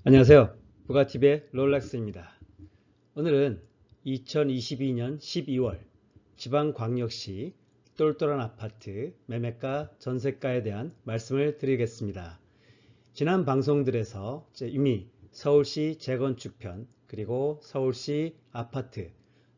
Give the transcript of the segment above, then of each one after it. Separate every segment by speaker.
Speaker 1: 안녕하세요. 부가TV의 롤렉스입니다. 오늘은 2022년 12월 지방광역시 똘똘한 아파트 매매가 전세가에 대한 말씀을 드리겠습니다. 지난 방송들에서 이미 서울시 재건축편, 그리고 서울시 아파트,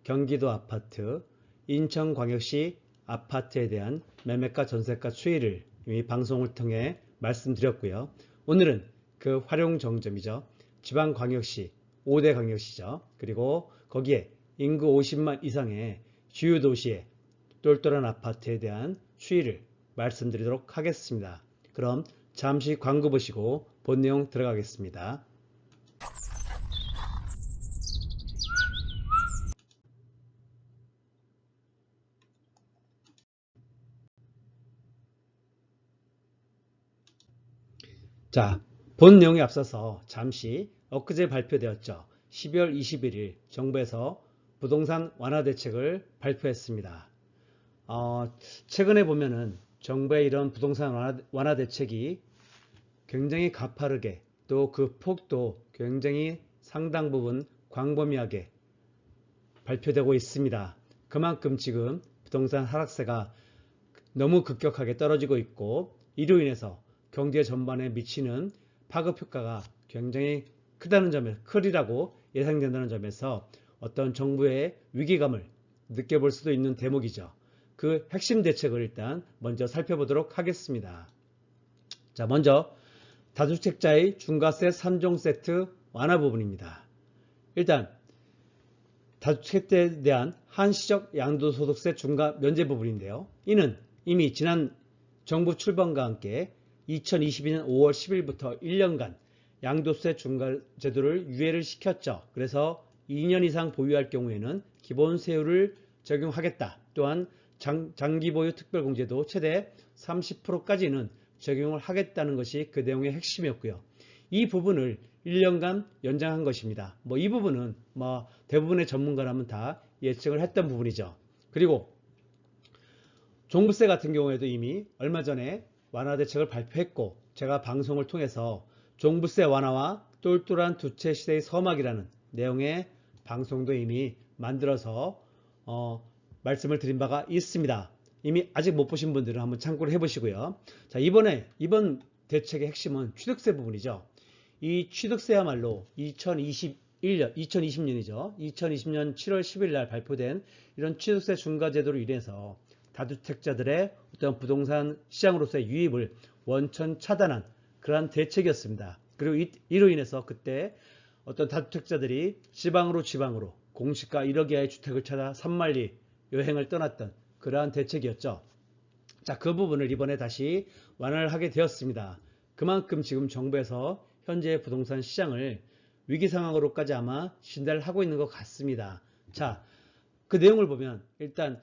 Speaker 1: 경기도 아파트, 인천광역시 아파트에 대한 매매가 전세가 추이를 이미 방송을 통해 말씀드렸고요. 오늘은 그 활용 정점이죠. 지방광역시, 5대 광역시죠. 그리고 거기에 인구 50만 이상의 주요 도시의 똘똘한 아파트에 대한 추이를 말씀드리도록 하겠습니다. 그럼 잠시 광고 보시고 본 내용 들어가겠습니다. 자, 본 내용에 앞서서 잠시 엊그제 발표되었죠. 12월 21일 정부에서 부동산 완화 대책을 발표했습니다. 최근에 보면은 정부의 이런 부동산 완화 대책이 굉장히 가파르게, 또 그 폭도 굉장히 상당 부분 광범위하게 발표되고 있습니다. 그만큼 지금 부동산 하락세가 너무 급격하게 떨어지고 있고, 이로 인해서 경제 전반에 미치는 파급 효과가 굉장히 크리라고 예상된다는 점에서 어떤 정부의 위기감을 느껴볼 수도 있는 대목이죠. 그 핵심 대책을 일단 먼저 살펴보도록 하겠습니다. 자, 먼저 다주택자의 중과세 3종 세트 완화 부분입니다. 일단 다주택자에 대한 한시적 양도소득세 중과 면제 부분인데요. 이는 이미 지난 정부 출범과 함께 2022년 5월 10일부터 1년간 양도세 중과 제도를 유예를 시켰죠. 그래서 2년 이상 보유할 경우에는 기본 세율을 적용하겠다. 또한 장기 보유 특별공제도 최대 30%까지는 적용을 하겠다는 것이 그 내용의 핵심이었고요. 이 부분을 1년간 연장한 것입니다. 이 부분은 대부분의 전문가라면 다 예측을 했던 부분이죠. 그리고 종부세 같은 경우에도 이미 얼마 전에 완화 대책을 발표했고, 제가 방송을 통해서 종부세 완화와 똘똘한 두 채 시대의 서막이라는 내용의 방송도 이미 만들어서 말씀을 드린 바가 있습니다. 이미 아직 못 보신 분들은 한번 참고를 해보시고요. 자, 이번 대책의 핵심은 취득세 부분이죠. 이 취득세야말로 2020년이죠. 2020년 7월 10일 날 발표된 이런 취득세 중과제도로 인해서 다주택자들의 어떤 부동산 시장으로서의 유입을 원천 차단한 그러한 대책이었습니다. 그리고 이로 인해서 그때 어떤 다주택자들이 지방으로 공시가 1억 이하의 주택을 찾아 산만리 여행을 떠났던 그러한 대책이었죠. 자, 그 부분을 이번에 다시 완화를 하게 되었습니다. 그만큼 지금 정부에서 현재 부동산 시장을 위기 상황으로까지 아마 진단을 하고 있는 것 같습니다. 자, 그 내용을 보면 일단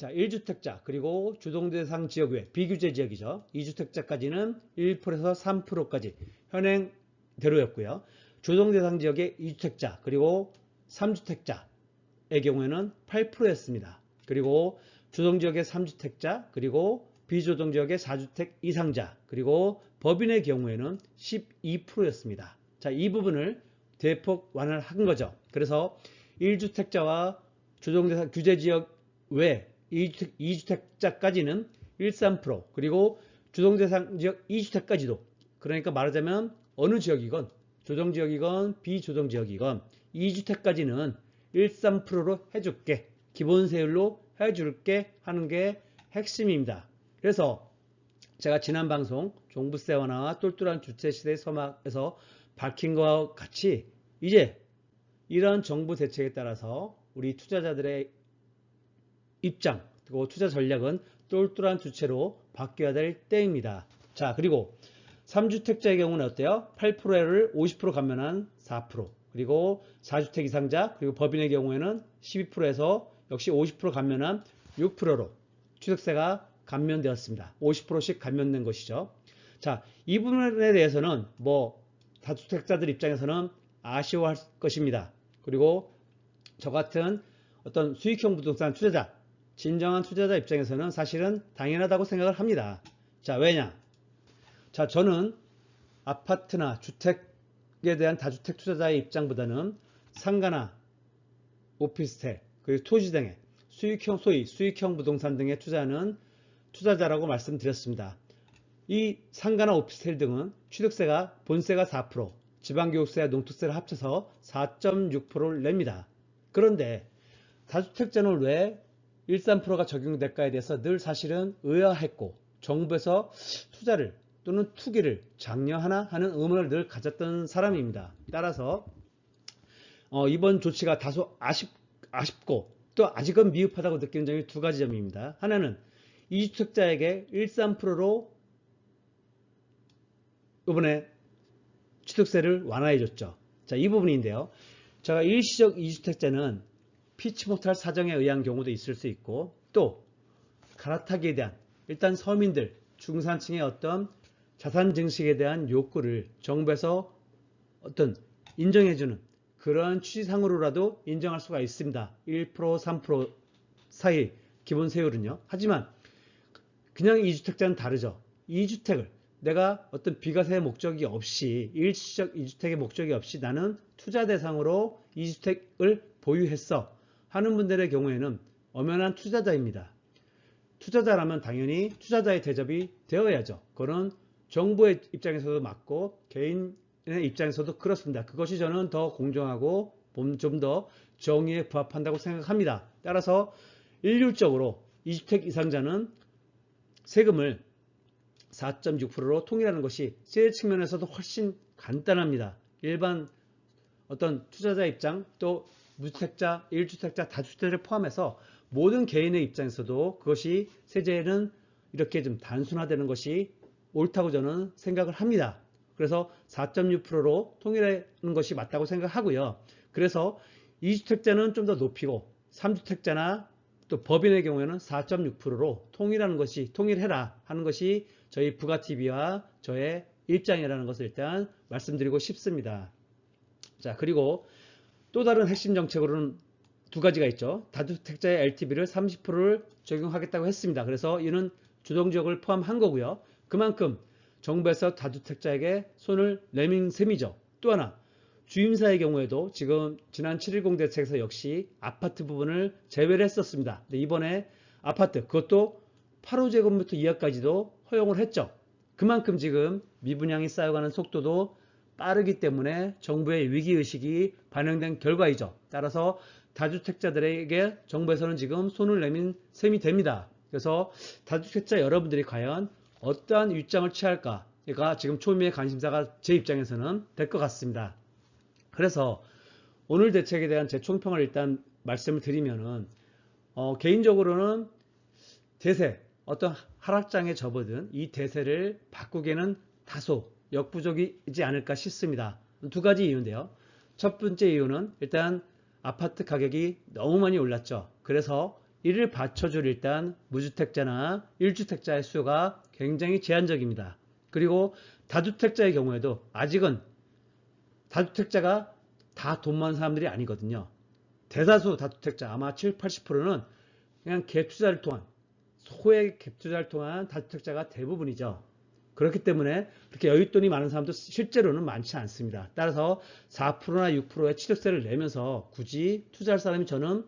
Speaker 1: 1주택자 그리고 주동대상 지역 외 비규제 지역이죠. 2주택자까지는 1%에서 3%까지 현행대로였고요. 주동대상 지역의 2주택자 그리고 3주택자의 경우에는 8%였습니다. 그리고 주동지역의 3주택자 그리고 비주동지역의 4주택 이상자 그리고 법인의 경우에는 12%였습니다. 자, 이 부분을 대폭 완화를 한 거죠. 그래서 1주택자와 주동대상 규제지역 외 2주택자까지는 13% 그리고 주동대상 지역 2주택까지도, 그러니까 말하자면 어느 지역이건 조정지역이건 비조정지역이건 2주택까지는 13%로 해줄게, 기본세율로 해줄게 하는 게 핵심입니다. 그래서 제가 지난 방송 종부세 완화와 똘똘한 주택시대 서막에서 밝힌 것과 같이 이제 이러한 정부 대책에 따라서 우리 투자자들의 입장 그리고 투자 전략은 똘똘한 주체로 바뀌어야 될 때입니다. 자, 그리고 3주택자의 경우는 어때요? 8%를 50% 감면한 4%, 그리고 4주택 이상자 그리고 법인의 경우에는 12%에서 역시 50% 감면한 6%로 취득세가 감면되었습니다. 50%씩 감면된 것이죠. 자, 이 부분에 대해서는 다주택자들 입장에서는 아쉬워할 것입니다. 그리고 저 같은 어떤 수익형 부동산 투자자, 진정한 투자자 입장에서는 사실은 당연하다고 생각을 합니다. 자, 왜냐? 자, 저는 아파트나 주택 대한 다주택 투자자의 입장보다는 상가나 오피스텔, 그리고 토지 등의 수익형, 소위 수익형 부동산 등에 투자하는 투자자라고 말씀드렸습니다. 이 상가나 오피스텔 등은 취득세가 본세가 4%, 지방교육세와 농토세를 합쳐서 4.6%를 냅니다. 그런데 다주택자는 왜 1~3%가 적용될까에 대해서 늘 사실은 의아했고 정부에서 투자를 또는 투기를 장려하나 하는 의문을 늘 가졌던 사람입니다. 따라서 이번 조치가 다소 아쉽고 또 아직은 미흡하다고 느끼는 점이 두 가지 점입니다. 하나는 이주택자에게 1~3%로 이번에 취득세를 완화해줬죠. 자, 이 부분인데요. 제가 일시적 이주택자는 피치 못할 사정에 의한 경우도 있을 수 있고 또 갈아타기에 대한 일단 서민들, 중산층의 어떤 자산 증식에 대한 욕구를 정부에서 어떤 인정해주는 그런 취지상으로라도 인정할 수가 있습니다. 1%, 3% 사이 기본 세율은요. 하지만 그냥 이주택자는 다르죠. 이주택을 내가 어떤 비과세 목적이 없이 일시적 이주택의 목적이 없이 나는 투자 대상으로 이주택을 보유했어 하는 분들의 경우에는 엄연한 투자자입니다. 투자자라면 당연히 투자자의 대접이 되어야죠. 그거는 정부의 입장에서도 맞고 개인의 입장에서도 그렇습니다. 그것이 저는 더 공정하고 좀 더 정의에 부합한다고 생각합니다. 따라서 일률적으로 이주택 이상자는 세금을 4.6%로 통일하는 것이 세 측면에서도 훨씬 간단합니다. 일반 어떤 투자자 입장 또 무주택자, 1주택자, 다주택자를 포함해서 모든 개인의 입장에서도 그것이 세제는 이렇게 좀 단순화되는 것이 옳다고 저는 생각을 합니다. 그래서 4.6%로 통일하는 것이 맞다고 생각하고요. 그래서 2주택자는 좀 더 높이고 3주택자나 또 법인의 경우에는 4.6%로 통일해라 하는 것이 저희 부가TV와 저의 입장이라는 것을 일단 말씀드리고 싶습니다. 자, 그리고 또 다른 핵심 정책으로는 두 가지가 있죠. 다주택자의 LTV를 30%를 적용하겠다고 했습니다. 그래서 이는 주동지역을 포함한 거고요. 그만큼 정부에서 다주택자에게 손을 내민 셈이죠. 또 하나 주임사의 경우에도 지금 지난 7.10 대책에서 역시 아파트 부분을 제외를 했었습니다. 근데 이번에 아파트 그것도 8호제곱미터 이하까지도 허용을 했죠. 그만큼 지금 미분양이 쌓여가는 속도도 빠르기 때문에 정부의 위기의식이 반영된 결과이죠. 따라서 다주택자들에게 정부에서는 지금 손을 내민 셈이 됩니다. 그래서 다주택자 여러분들이 과연 어떠한 입장을 취할까가 지금 초미의 관심사가 제 입장에서는 될 것 같습니다. 그래서 오늘 대책에 대한 제 총평을 일단 말씀을 드리면은 개인적으로는 대세 어떤 하락장에 접어든 이 대세를 바꾸기에는 다소 역부족이지 않을까 싶습니다. 두 가지 이유인데요. 첫 번째 이유는 일단 아파트 가격이 너무 많이 올랐죠. 그래서 이를 받쳐줄 일단 무주택자나 1주택자의 수요가 굉장히 제한적입니다. 그리고 다주택자의 경우에도 아직은 다주택자가 다 돈 많은 사람들이 아니거든요. 대다수 다주택자 아마 70~80%는 그냥 갭투자를 통한 소액 갭투자를 통한 다주택자가 대부분이죠. 그렇기 때문에 그렇게 여윳돈이 많은 사람도 실제로는 많지 않습니다. 따라서 4%나 6%의 취득세를 내면서 굳이 투자할 사람이 저는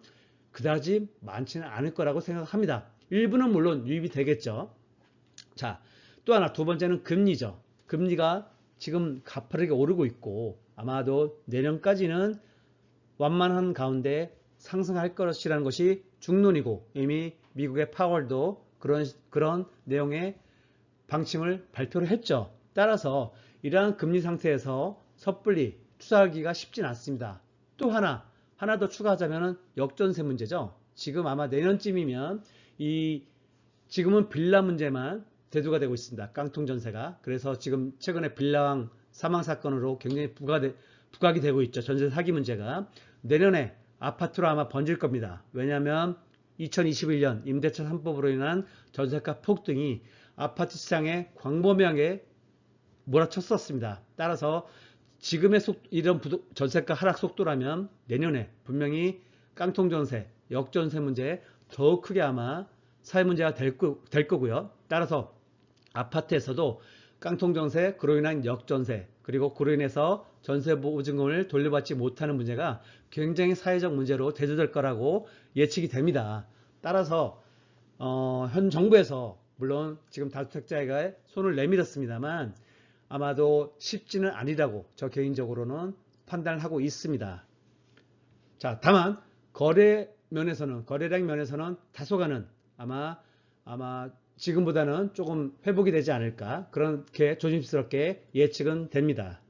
Speaker 1: 그다지 많지는 않을 거라고 생각합니다. 일부는 물론 유입이 되겠죠. 자, 또 하나 두 번째는 금리죠. 금리가 지금 가파르게 오르고 있고 아마도 내년까지는 완만한 가운데 상승할 것이라는 것이 중론이고 이미 미국의 파월도 그런 내용의 방침을 발표를 했죠. 따라서 이러한 금리 상태에서 섣불리 투자하기가 쉽진 않습니다. 또 하나 더 추가하자면 역전세 문제죠. 지금 아마 내년쯤이면 지금은 빌라 문제만 대두가 되고 있습니다. 깡통 전세가. 그래서 지금 최근에 빌라왕 사망 사건으로 굉장히 부각이 되고 있죠. 전세 사기 문제가. 내년에 아파트로 아마 번질 겁니다. 왜냐하면 2021년 임대차 3법으로 인한 전세가 폭등이 아파트 시장에 광범위하게 몰아쳤었습니다. 따라서 지금의 이런 전세가 하락 속도라면 내년에 분명히 깡통 전세, 역전세 문제 더욱 크게 아마 사회 문제가 될 거고요. 따라서 아파트에서도 깡통전세, 그로 인한 역전세, 그리고 그로 인해서 전세 보증금을 돌려받지 못하는 문제가 굉장히 사회적 문제로 대두될 거라고 예측이 됩니다. 따라서 현 정부에서 물론 지금 다주택자에게 손을 내밀었습니다만 아마도 쉽지는 아니라고 저 개인적으로는 판단을 하고 있습니다. 자, 다만 거래량 면에서는 다소간은 아마 지금보다는 조금 회복이 되지 않을까 그렇게 조심스럽게 예측은 됩니다.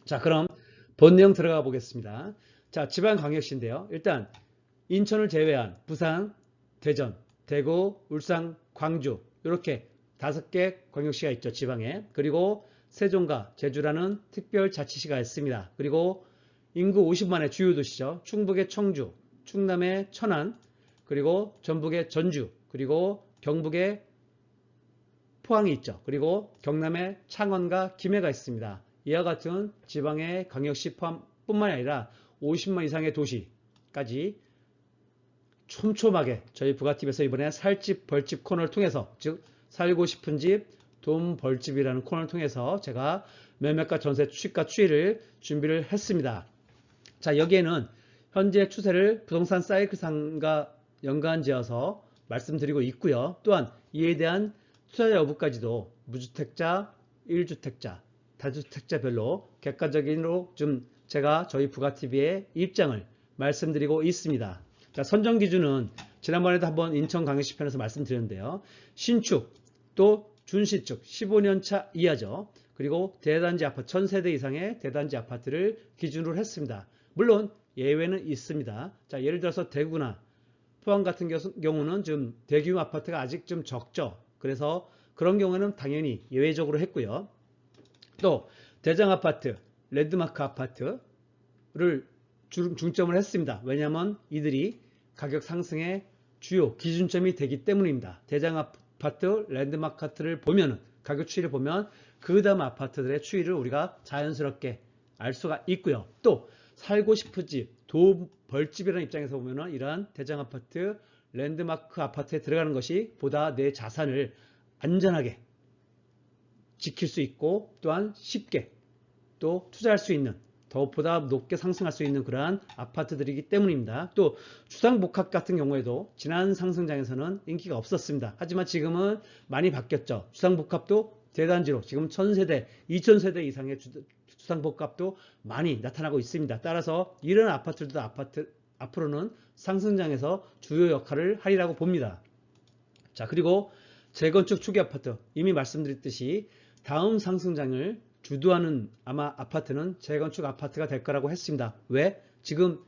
Speaker 1: 자, 그럼 본 내용 들어가 보겠습니다. 자, 지방광역시인데요. 일단 인천을 제외한 부산, 대전, 대구, 울산, 광주 이렇게 5개 광역시가 있죠. 지방에. 그리고 세종과 제주라는 특별자치시가 있습니다. 그리고 인구 50만의 주요 도시죠. 충북의 청주, 충남의 천안, 그리고 전북의 전주, 그리고 경북의 포항이 있죠. 그리고 경남의 창원과 김해가 있습니다. 이와 같은 지방의 광역시 포함뿐만 아니라 50만 이상의 도시까지 촘촘하게 저희 부가TV에서 이번에 살집 벌집 코너를 통해서, 즉 살고 싶은 집 돈 벌집이라는 코너를 통해서 제가 매매가 전세 추이가 추이를 준비를 했습니다. 자, 여기에는 현재 추세를 부동산 사이클상과 연관지어서 말씀드리고 있고요. 또한 이에 대한 투자 여부까지도 무주택자, 1주택자, 다주택자별로 객관적으로 좀 제가 저희 부가TV의 입장을 말씀드리고 있습니다. 자, 선정 기준은 지난번에도 한번 인천광역시 편에서 말씀드렸는데요. 신축 또 준신축 15년차 이하죠. 그리고 대단지 아파트 1000세대 이상의 대단지 아파트를 기준으로 했습니다. 물론 예외는 있습니다. 자, 예를 들어서 대구나 포항 같은 경우는 좀 대규모 아파트가 아직 좀 적죠. 그래서 그런 경우는 당연히 예외적으로 했고요. 또 대장 아파트, 랜드마크 아파트를 중점을 했습니다. 왜냐하면 이들이 가격 상승의 주요 기준점이 되기 때문입니다. 대장 아파트, 랜드마크 아파트를 보면 가격 추이를 보면 그 다음 아파트들의 추이를 우리가 자연스럽게 알 수가 있고요. 또 살고 싶은 집, 돈 벌집이라는 입장에서 보면 이러한 대장 아파트, 랜드마크 아파트에 들어가는 것이 보다 내 자산을 안전하게 지킬 수 있고 또한 쉽게 또 투자할 수 있는 보다 높게 상승할 수 있는 그러한 아파트들이기 때문입니다. 또 주상복합 같은 경우에도 지난 상승장에서는 인기가 없었습니다. 하지만 지금은 많이 바뀌었죠. 주상복합도 대단지로 지금 1000세대, 2000세대 이상의 주상복합도 많이 나타나고 있습니다. 따라서 이런 아파트들도 앞으로는 상승장에서 주요 역할을 하리라고 봅니다. 자, 그리고 재건축 초기 아파트 이미 말씀드렸듯이 다음 상승장을 주도하는 아마 아파트는 재건축 아파트가 될 거라고 했습니다. 왜? 지금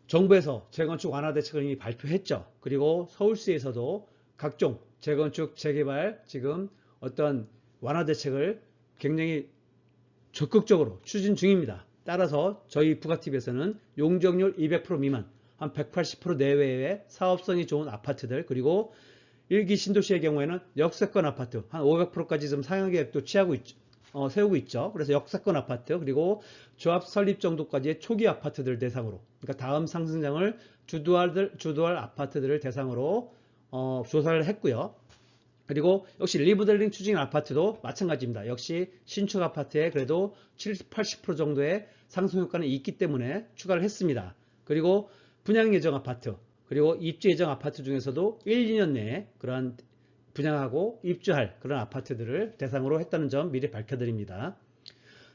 Speaker 1: 정부에서 재건축 완화 대책을 이미 발표했죠. 그리고 서울시에서도 각종 재건축 재개발 지금 어떤 완화 대책을 굉장히 적극적으로 추진 중입니다. 따라서 저희 부가TV에서는 용적률 200% 미만, 한 180% 내외의 사업성이 좋은 아파트들, 그리고 일기 신도시의 경우에는 역세권 아파트 한 500%까지 좀 상향 계획도 세우고 있죠. 그래서 역세권 아파트 그리고 조합 설립 정도까지의 초기 아파트들 대상으로, 그러니까 다음 상승장을 주도할 아파트들을 대상으로 조사를 했고요. 그리고 역시 리모델링 추진 아파트도 마찬가지입니다. 역시 신축 아파트에 그래도 70, 80% 정도의 상승 효과는 있기 때문에 추가를 했습니다. 그리고 분양 예정 아파트 그리고 입주 예정 아파트 중에서도 1, 2년 내에 그러한 분양하고 입주할 그런 아파트들을 대상으로 했다는 점 미리 밝혀드립니다.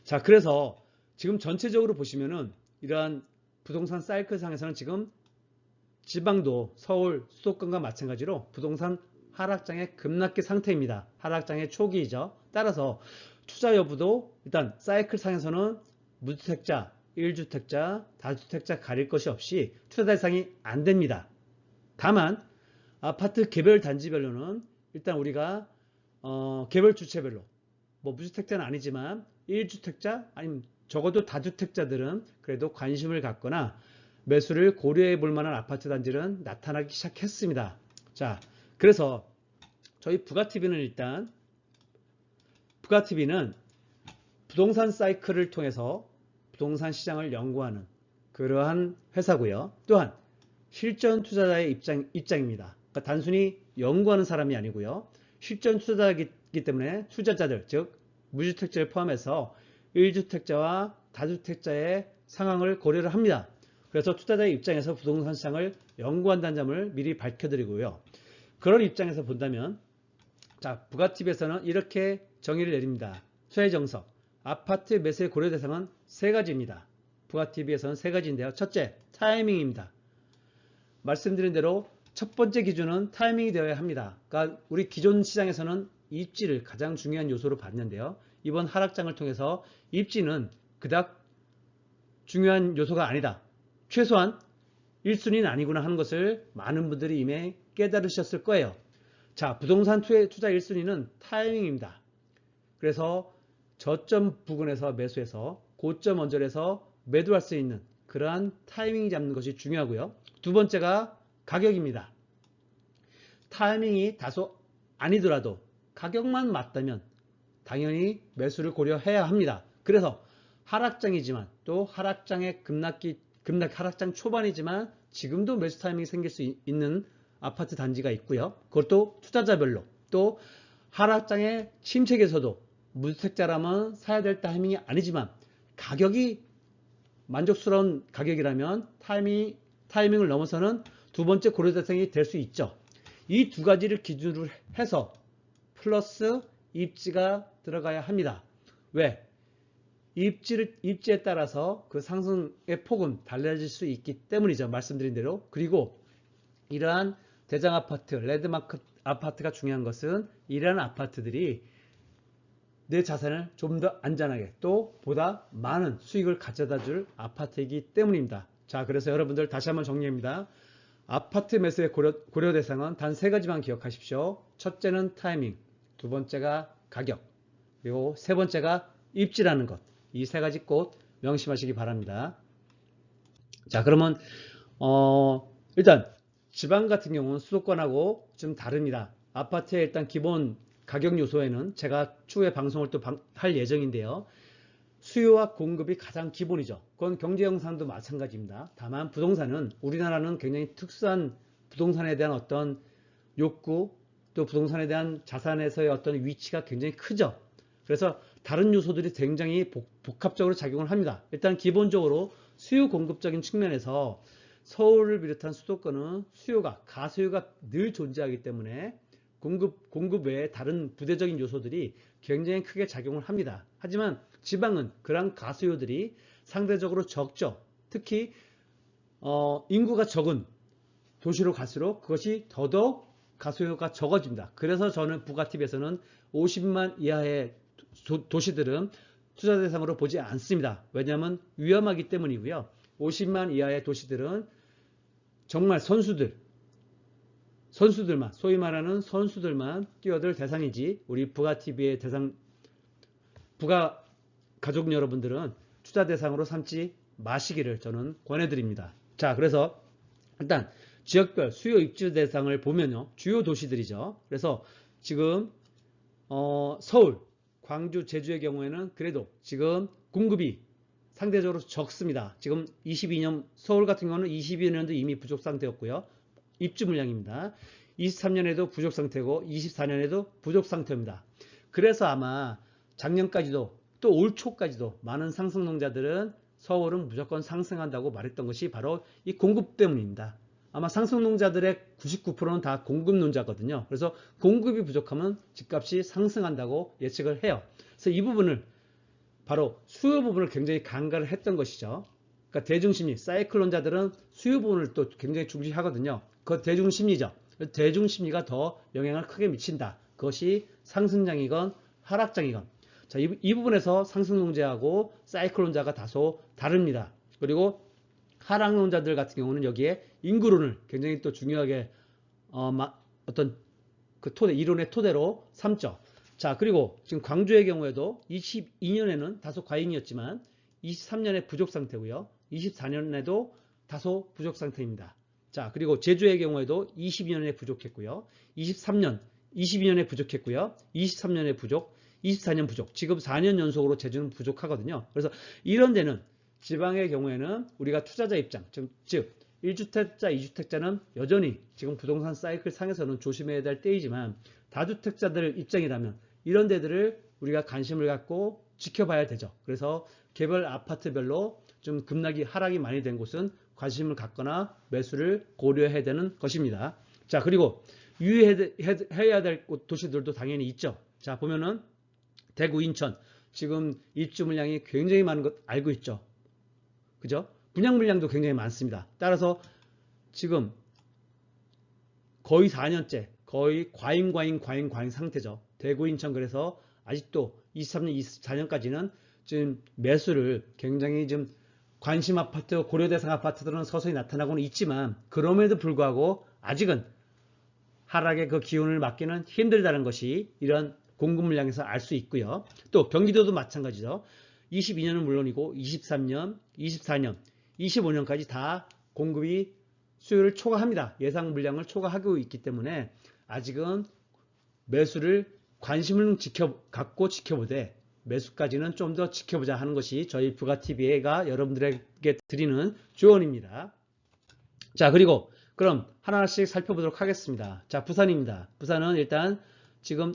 Speaker 1: 자, 그래서 지금 전체적으로 보시면은 이러한 부동산 사이클상에서는 지금 지방도 서울 수도권과 마찬가지로 부동산 하락장의 급락기 상태입니다. 하락장의 초기이죠. 따라서 투자 여부도 일단 사이클상에서는 무주택자, 1주택자, 다주택자 가릴 것이 없이 투자 대상이 안 됩니다. 다만 아파트 개별 단지별로는 일단 우리가 개별 주체별로 뭐 무주택자는 아니지만 1주택자 아니면 적어도 다주택자들은 그래도 관심을 갖거나 매수를 고려해 볼 만한 아파트 단지는 나타나기 시작했습니다. 자, 그래서 저희 부가TV는 일단 부동산 사이클을 통해서 부동산 시장을 연구하는 그러한 회사고요. 또한 실전 투자자의 입장입니다. 그러니까 단순히 연구하는 사람이 아니고요. 실전 투자자이기 때문에 투자자들, 즉 무주택자를 포함해서 1주택자와 다주택자의 상황을 고려를 합니다. 그래서 투자자의 입장에서 부동산 시장을 연구한다는 점을 미리 밝혀드리고요. 그런 입장에서 본다면 자, 부가TV에서는 이렇게 정의를 내립니다. 투자의 정석, 아파트 매수의 고려 대상은 세 가지입니다. 부가TV에서는 세 가지인데요. 첫째, 타이밍입니다. 말씀드린 대로 첫 번째 기준은 타이밍이 되어야 합니다. 그러니까 우리 기존 시장에서는 입지를 가장 중요한 요소로 봤는데요. 이번 하락장을 통해서 입지는 그닥 중요한 요소가 아니다. 최소한 1순위는 아니구나 하는 것을 많은 분들이 이미 깨달으셨을 거예요. 자, 부동산 투자 1순위는 타이밍입니다. 그래서 저점 부근에서 매수해서 고점 언저리에서 매도할 수 있는 그러한 타이밍 잡는 것이 중요하고요. 두 번째가 가격입니다. 타이밍이 다소 아니더라도 가격만 맞다면 당연히 매수를 고려해야 합니다. 그래서 하락장이지만 또 하락장의 하락장 초반이지만 지금도 매수 타이밍이 생길 수 있는 아파트 단지가 있고요. 그것도 투자자별로 또 하락장의 침체기에서도 무주택자라면 사야 될 타이밍이 아니지만 가격이 만족스러운 가격이라면 타이밍을 넘어서는 두 번째 고려 대상이 될 수 있죠. 이 두 가지를 기준으로 해서 플러스 입지가 들어가야 합니다. 왜? 입지에 따라서 그 상승의 폭은 달라질 수 있기 때문이죠. 말씀드린 대로. 그리고 이러한 대장 아파트, 랜드마크 아파트가 중요한 것은 이러한 아파트들이 내 자산을 좀 더 안전하게 또 보다 많은 수익을 가져다 줄 아파트이기 때문입니다. 자, 그래서 여러분들 다시 한번 정리합니다. 아파트 매수의 고려 대상은 단 세 가지만 기억하십시오. 첫째는 타이밍, 두 번째가 가격, 그리고 세 번째가 입지라는 것. 이 세 가지 꼭 명심하시기 바랍니다. 자, 그러면 일단 지방 같은 경우는 수도권하고 좀 다릅니다. 아파트의 일단 기본 가격 요소에는 제가 추후에 방송을 또 할 예정인데요. 수요와 공급이 가장 기본이죠. 그건 경제 영상도 마찬가지입니다. 다만 부동산은 우리나라는 굉장히 특수한 부동산에 대한 어떤 욕구 또 부동산에 대한 자산에서의 어떤 위치가 굉장히 크죠. 그래서 다른 요소들이 굉장히 복합적으로 작용을 합니다. 일단 기본적으로 수요 공급적인 측면에서 서울을 비롯한 수도권은 가수요가 늘 존재하기 때문에 공급 외에 다른 부대적인 요소들이 굉장히 크게 작용을 합니다. 하지만 지방은 그런 가수요들이 상대적으로 적죠. 특히 인구가 적은 도시로 갈수록 그것이 더더욱 가수요가 적어집니다. 그래서 저는 부가TV에서는 50만 이하의 도시들은 투자 대상으로 보지 않습니다. 왜냐하면 위험하기 때문이고요. 50만 이하의 도시들은 정말 선수들만, 소위 말하는 선수들만 뛰어들 대상이지 우리 부가TV의 부가 가족 여러분들은 투자 대상으로 삼지 마시기를 저는 권해드립니다. 자, 그래서 일단 지역별 수요 입주 대상을 보면요. 주요 도시들이죠. 그래서 지금 서울, 광주, 제주의 경우에는 그래도 지금 공급이 상대적으로 적습니다. 지금 서울 같은 경우는 22년도 이미 부족 상태였고요. 입주 물량입니다. 23년에도 부족 상태고 24년에도 부족 상태입니다. 그래서 아마 작년까지도 또 올 초까지도 많은 상승농자들은 서울은 무조건 상승한다고 말했던 것이 바로 이 공급 때문입니다. 아마 상승농자들의 99%는 다 공급론자거든요. 그래서 공급이 부족하면 집값이 상승한다고 예측을 해요. 그래서 이 부분을 바로 수요 부분을 굉장히 간과를 했던 것이죠. 그러니까 대중심리, 사이클론자들은 수요 부분을 또 굉장히 중시하거든요. 그 대중심리죠. 대중심리가 더 영향을 크게 미친다. 그것이 상승장이건 하락장이건. 자, 이 부분에서 상승론자하고 사이클론자가 다소 다릅니다. 그리고 하락론자들 같은 경우는 여기에 인구론을 굉장히 또 중요하게 어떤 그 이론의 토대로 삼죠. 자, 그리고 지금 광주의 경우에도 22년에는 다소 과잉이었지만 23년에 부족 상태고요. 24년에도 다소 부족 상태입니다. 자, 그리고 제주의 경우에도 22년에 부족했고요. 22년에 부족했고요. 23년에 부족, 24년 부족. 지금 4년 연속으로 제주는 부족하거든요. 그래서 이런 데는 지방의 경우에는 우리가 투자자 입장, 즉 1주택자, 2주택자는 여전히 지금 부동산 사이클 상에서는 조심해야 될 때이지만 다주택자들 입장이라면 이런 데들을 우리가 관심을 갖고 지켜봐야 되죠. 그래서 개별 아파트별로 좀 급락이 하락이 많이 된 곳은 관심을 갖거나 매수를 고려해야 되는 것입니다. 자, 그리고 유의해야 될 도시들도 당연히 있죠. 자, 보면은 대구, 인천 지금 입주 물량이 굉장히 많은 것 알고 있죠. 그죠? 분양 물량도 굉장히 많습니다. 따라서 지금 거의 4년째 거의 과잉 상태죠. 대구, 인천. 그래서 아직도 23년, 24년까지는 지금 매수를 굉장히 좀 관심 아파트, 고려 대상 아파트들은 서서히 나타나고는 있지만 그럼에도 불구하고 아직은 하락의 그 기운을 막기는 힘들다는 것이 이런 공급 물량에서 알 수 있고요. 또 경기도도 마찬가지죠. 22년은 물론이고 23년, 24년, 25년까지 다 공급이 수요를 초과합니다. 예상 물량을 초과하고 있기 때문에 아직은 매수를 관심을 갖고 지켜보되 매수까지는 좀 더 지켜보자 하는 것이 저희 부가TV가 여러분들에게 드리는 조언입니다. 자, 그리고 그럼 하나씩 살펴보도록 하겠습니다. 자, 부산입니다. 부산은 일단 지금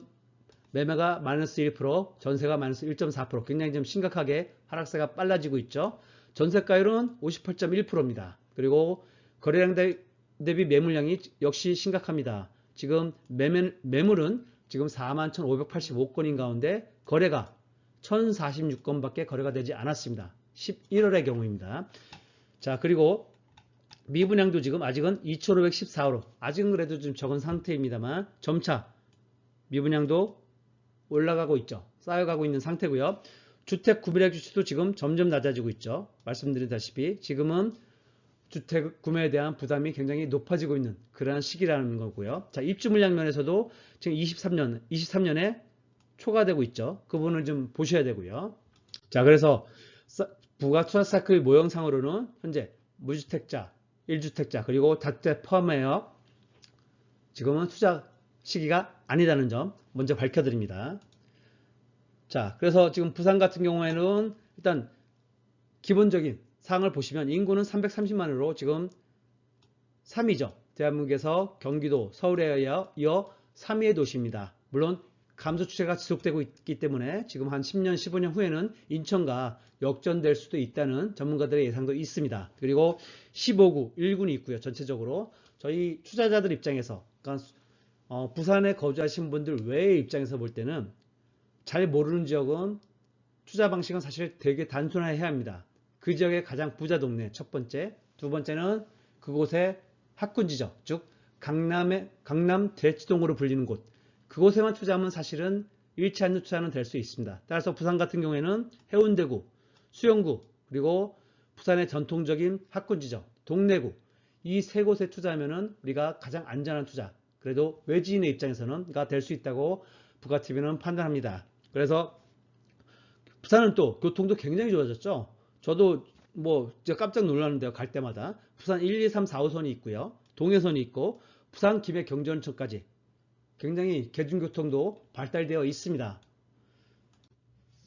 Speaker 1: 매매가 마이너스 1%, 전세가 마이너스 1.4%, 굉장히 좀 심각하게 하락세가 빨라지고 있죠. 전세가율은 58.1%입니다. 그리고 거래량 대비 매물량이 역시 심각합니다. 지금 매물은 지금 41,585건인 가운데 거래가 1,046건밖에 거래가 되지 않았습니다. 11월의 경우입니다. 자, 그리고 미분양도 지금 아직은 2,514호로 아직은 그래도 좀 적은 상태입니다만 점차 미분양도 올라가고 있죠. 쌓여가고 있는 상태고요. 주택 구매력 지수도 지금 점점 낮아지고 있죠. 말씀드렸다시피 지금은 주택 구매에 대한 부담이 굉장히 높아지고 있는 그러한 시기라는 거고요. 자, 입주 물량 면에서도 지금 23년에 초과되고 있죠. 그 부분을 좀 보셔야 되고요. 자, 그래서 부가 투자 사이클 모형상으로는 현재 무주택자, 1주택자 그리고 다주택 포함하여 지금은 투자 시기가 아니라는 점 먼저 밝혀드립니다. 자, 그래서 지금 부산 같은 경우에는 일단 기본적인 사항을 보시면 인구는 330만으로 지금 3위죠. 대한민국에서 경기도, 서울에 이어 3위의 도시입니다. 물론 감소 추세가 지속되고 있기 때문에 지금 한 10년, 15년 후에는 인천과 역전될 수도 있다는 전문가들의 예상도 있습니다. 그리고 15구, 1군이 있고요. 전체적으로 저희 투자자들 입장에서 그러니까 부산에 거주하신 분들 외의 입장에서 볼 때는 잘 모르는 지역은 투자 방식은 사실 되게 단순화해야 합니다. 그 지역의 가장 부자 동네 첫 번째, 두 번째는 그곳의 학군지죠. 즉 강남 대치동으로 불리는 곳. 그곳에만 투자하면 사실은 잃지 않는 투자는 될 수 있습니다. 따라서 부산 같은 경우에는 해운대구, 수영구, 그리고 부산의 전통적인 학군지죠. 동래구. 이 세 곳에 투자하면은 우리가 가장 안전한 투자, 그래도 외지인의 입장에서는 될 수 있다고 부가TV는 판단합니다. 그래서 부산은 또 교통도 굉장히 좋아졌죠. 저도 제가 깜짝 놀랐는데요. 갈 때마다 부산 1, 2, 3, 4호선이 있고요. 동해선이 있고 부산 김해 경전천까지 굉장히 대중교통도 발달되어 있습니다.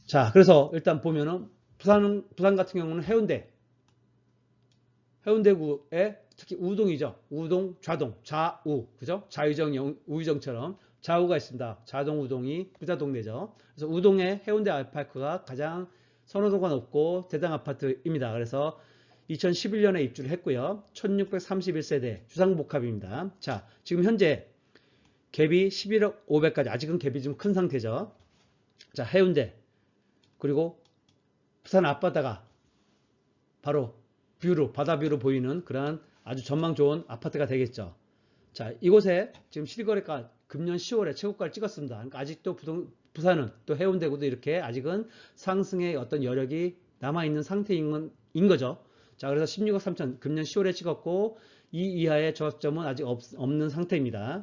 Speaker 1: 자, 그래서 일단 보면은 부산 같은 경우는 해운대구에 특히 우동이죠. 우동, 좌동, 좌우, 그죠? 좌유정, 우유정처럼 좌우가 있습니다. 좌동, 우동이 부자 동네죠. 그래서 우동의 해운대 아이파크가 가장 선호도가 높고 대당 아파트입니다. 그래서 2011년에 입주를 했고요. 1631세대 주상복합입니다. 자, 지금 현재 갭이 11억 500까지 아직은 갭이 좀 큰 상태죠. 자, 해운대 그리고 부산 앞바다가 바로 바다 뷰로 보이는 그러한 아주 전망 좋은 아파트가 되겠죠. 자, 이곳에 지금 실거래가 금년 10월에 최고가를 찍었습니다. 그러니까 아직도 부산은 또 해운대구도 이렇게 아직은 상승의 어떤 여력이 남아있는 상태인 거죠. 자, 그래서 16억 3천 금년 10월에 찍었고 이 이하의 저점은 아직 없는 상태입니다.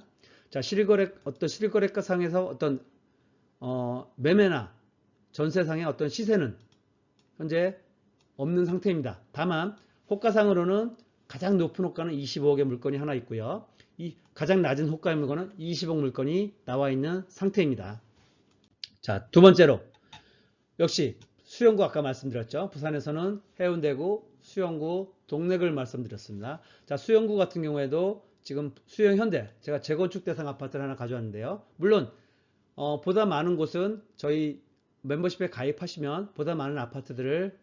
Speaker 1: 자, 실거래가 상에서 어떤 매매나 전세상의 어떤 시세는 현재 없는 상태입니다. 다만 호가상으로는 가장 높은 호가는 25억의 물건이 하나 있고요. 이 가장 낮은 호가의 물건은 20억 물건이 나와 있는 상태입니다. 자, 두 번째로 역시 수영구 아까 말씀드렸죠. 부산에서는 해운대구, 수영구, 동래구를 말씀드렸습니다. 자, 수영구 같은 경우에도 지금 수영 현대 제가 재건축 대상 아파트를 하나 가져왔는데요. 물론 보다 많은 곳은 저희 멤버십에 가입하시면 보다 많은 아파트들을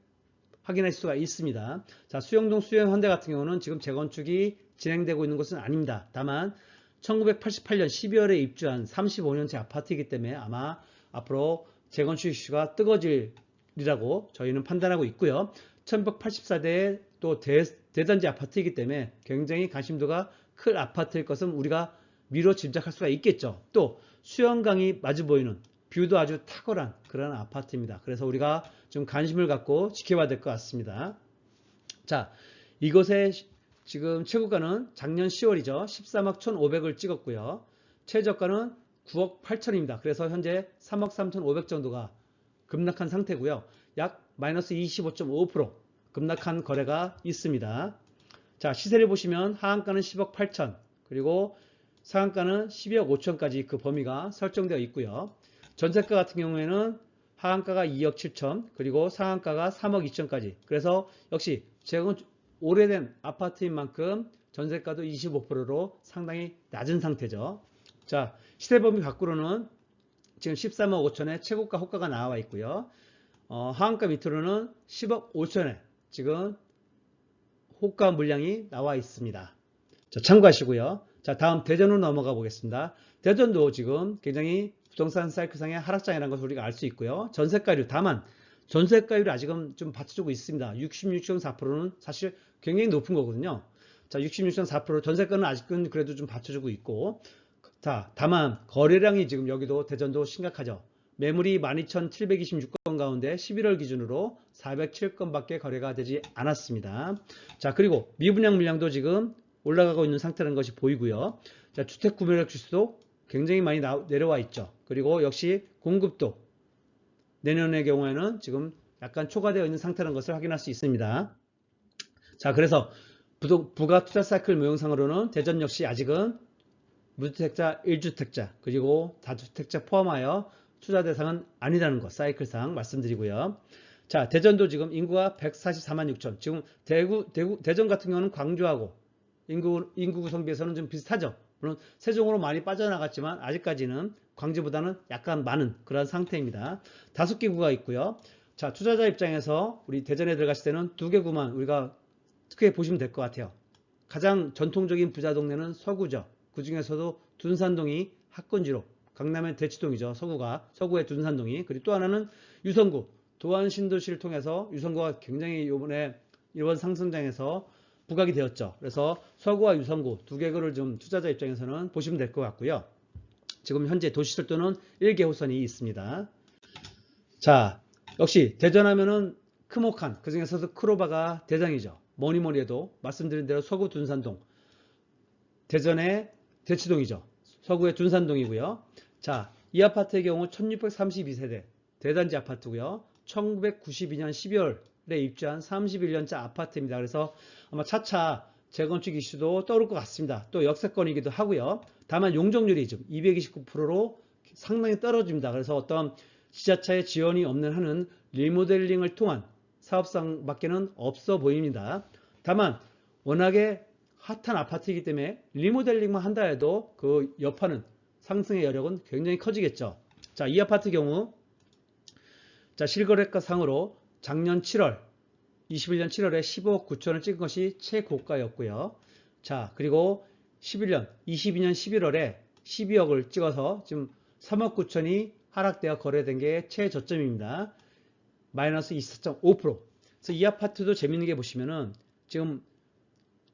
Speaker 1: 확인하실 수가 있습니다. 자, 수영동 수영 현대 같은 경우는 지금 재건축이 진행되고 있는 곳은 아닙니다. 다만 1988년 12월에 입주한 35년째 아파트이기 때문에 아마 앞으로 재건축 이슈가 뜨거질이라고 저희는 판단하고 있고요. 1184대의 또 대단지 아파트이기 때문에 굉장히 관심도가 큰 아파트일 것은 우리가 미뤄 짐작할 수가 있겠죠. 또 수영강이 마주 보이는 뷰도 아주 탁월한 그런 아파트입니다. 그래서 우리가 좀 관심을 갖고 지켜봐야 될 것 같습니다. 자, 이곳의 지금 최고가는 작년 10월이죠. 13억 1,500을 찍었고요. 최저가는 9억 8천입니다. 그래서 현재 3억 3,500 정도가 급락한 상태고요. 약 마이너스 25.5% 급락한 거래가 있습니다. 자, 시세를 보시면 하한가는 10억 8천, 그리고 상한가는 12억 5천까지 그 범위가 설정되어 있고요. 전세가 같은 경우에는 하한가가 2억 7천, 그리고 상한가가 3억 2천까지. 그래서 역시 오래된 아파트인 만큼 전세가도 25%로 상당히 낮은 상태죠. 자, 시세 범위 밖으로는 지금 13억 5천에 최고가 호가가 나와 있고요. 하한가 밑으로는 10억 5천에 지금 호가 물량이 나와 있습니다. 자, 참고하시고요. 자, 다음 대전으로 넘어가 보겠습니다. 대전도 지금 굉장히 부동산 사이클상의 하락장이라는 것을 우리가 알 수 있고요. 전세가율, 다만 전세가율이 아직은 좀 받쳐주고 있습니다. 66.4%는 사실 굉장히 높은 거거든요. 자, 66.4% 전세가는 아직은 그래도 좀 받쳐주고 있고, 자, 다만 거래량이 지금 여기도 대전도 심각하죠. 매물이 12,726건 가운데 11월 기준으로 407건밖에 거래가 되지 않았습니다. 자, 그리고 미분양 물량도 지금 올라가고 있는 상태라는 것이 보이고요. 자, 주택 구매력 지수도 굉장히 많이 내려와 있죠. 그리고 역시 공급도 내년의 경우에는 지금 약간 초과되어 있는 상태라는 것을 확인할 수 있습니다. 자, 그래서 부가 투자 사이클 모형상으로는 대전 역시 아직은 무주택자, 1주택자, 그리고 다주택자 포함하여 투자 대상은 아니라는 것, 사이클상 말씀드리고요. 자, 대전도 지금 인구가 144만 6천. 지금 대전 같은 경우는 광주하고 인구 구성 비에서는 좀 비슷하죠. 물론 세종으로 많이 빠져나갔지만 아직까지는 광주보다는 약간 많은 그런 상태입니다. 5개 구가 있고요. 자, 투자자 입장에서 우리 대전에 들어갔을 때는 2개 구만 우리가 크게 보시면 될 것 같아요. 가장 전통적인 부자 동네는 서구죠. 그 중에서도 둔산동이 학군지로, 강남의 대치동이죠. 서구의 둔산동이. 그리고 또 하나는 유성구, 도안 신도시를 통해서 유성구가 굉장히 이번 상승장에서 부각이 되었죠. 그래서 서구와 유성구 2개 구를 좀 투자자 입장에서는 보시면 될 것 같고요. 지금 현재 도시철도는 1개 호선이 있습니다. 자, 역시 대전하면은 크목한, 그 중에서도 크로바가 대장이죠. 뭐니뭐니 해도 말씀드린 대로 서구 둔산동, 대전의 대치동이죠. 서구의 둔산동이고요. 자, 이 아파트의 경우 1632세대 대단지 아파트고요. 1992년 12월에 입주한 31년차 아파트입니다. 그래서 아마 차차 재건축 이슈도 떠오를 것 같습니다. 또 역세권이기도 하고요. 다만 용적률이 좀 229%로 상당히 떨어집니다. 그래서 어떤 지자체의 지원이 없는 한은 리모델링을 통한 사업상밖에는 없어 보입니다. 다만 워낙에 핫한 아파트이기 때문에 리모델링만 한다 해도 그 여파는 상승의 여력은 굉장히 커지겠죠. 자, 이 아파트 경우 자, 실거래가 상으로 작년 7월 21년 7월에 15억 9천을 찍은 것이 최고가였고요. 자, 그리고 22년 11월에 12억을 찍어서 지금 3억 9천이 하락되어 거래된 게 최저점입니다. 마이너스 24.5%. 그래서 이 아파트도 재밌는 게 보시면은 지금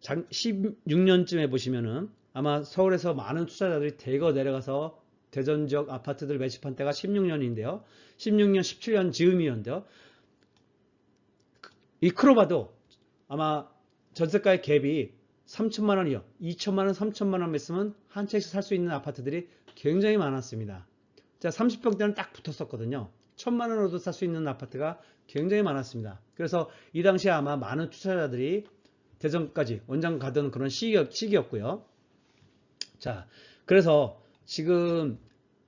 Speaker 1: 16년쯤에 보시면은 아마 서울에서 많은 투자자들이 대거 내려가서 대전 지역 아파트들 매집한 때가 16년인데요. 16년, 17년 즈음이었는데요. 이 크로바도 아마 전세가의 갭이 3천만 원이요. 2천만 원, 3천만 원 했으면 한 채씩 살 수 있는 아파트들이 굉장히 많았습니다. 자, 30평대는 딱 붙었었거든요. 1,000만 원으로도 살 수 있는 아파트가 굉장히 많았습니다. 그래서 이 당시에 아마 많은 투자자들이 대전까지 원장 가던 그런 시기였고요. 자, 그래서 지금